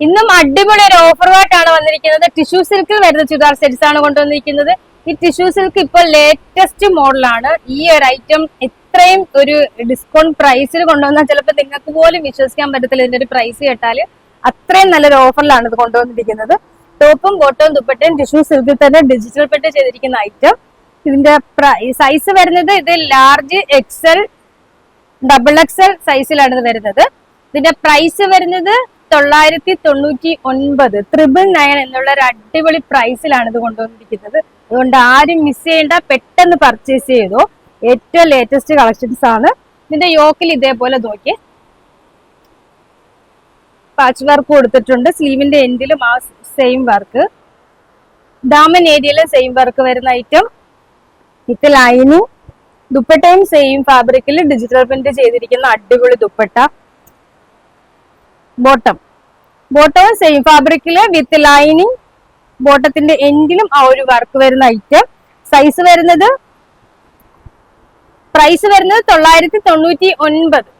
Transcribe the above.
ഇന്നും അടിപൊളി ഒരു ഓഫർ ആയിട്ടാണ് വന്നിരിക്കുന്നത്. ടിഷ്യൂ സിൽക്കിൽ വരുന്ന ചുരിദാർ സെറ്റ്സ് ആണ് കൊണ്ടുവന്നിരിക്കുന്നത്. ഈ ടിഷ്യൂ സിൽക്ക് ഇപ്പോൾ ലേറ്റസ്റ്റ് മോഡലാണ്. ഈ ഒരു ഐറ്റം ഇത്രയും ഒരു ഡിസ്കൗണ്ട് പ്രൈസിൽ കൊണ്ടുവന്നാൽ ചിലപ്പോൾ നിങ്ങൾക്ക് പോലും വിശ്വസിക്കാൻ പറ്റത്തില്ല. ഇതിന്റെ ഒരു പ്രൈസ് കേട്ടാല് അത്രയും നല്ലൊരു ഓഫറിലാണ് ഇത് കൊണ്ടുവന്നിരിക്കുന്നത്. ടോപ്പും ബോട്ടവും ദുപ്പട്ടയും ടിഷ്യൂ സിൽക്കിൽ തന്നെ ഡിജിറ്റൽ പ്രിന്റ് ചെയ്തിരിക്കുന്ന ഐറ്റം. ഇതിന്റെ സൈസ് വരുന്നത് ഇത് ലാർജ് എക്സൽ ഡബിൾ എക്സൽ സൈസിലാണ് ഇത് വരുന്നത്. ഇതിന്റെ പ്രൈസ് വരുന്നത് 999 999 എന്നുള്ള ഒരു അടിപൊളി പ്രൈസിലാണ് ഇത് കൊണ്ടുവന്നിരിക്കുന്നത്. അതുകൊണ്ട് ആരും മിസ് ചെയ്യേണ്ട, പെട്ടെന്ന് പർച്ചേസ് ചെയ്തോ. ഏറ്റവും ലേറ്റസ്റ്റ് കളക്ഷൻസ് ആണ്. ഇതിന്റെ യോക്കിൽ ഇതേപോലെ നോക്കി പാച്ച് വർക്ക് കൊടുത്തിട്ടുണ്ട്. സ്ലീവിന്റെ എൻഡിലും ആ സെയിം വർക്ക്, ദാമൻ ഏരിയയിലും സെയിം വർക്ക് വരുന്ന ഐറ്റം. വിത്ത് ലൈനിങ്, ദുപ്പട്ടയും സെയിം ഫാബ്രിക്കിൽ ഡിജിറ്റൽ പ്രിന്റ് ചെയ്തിരിക്കുന്ന അടിപൊളി ദുപ്പട്ട. ബോട്ടവും സെയിം ഫാബ്രിക്കില് വിത്ത് ലൈനിങ്, ബോട്ടത്തിന്റെ എൻഡിലും ആ ഒരു വർക്ക് വരുന്ന ഐറ്റം. പ്രൈസ് വരുന്നത് 999.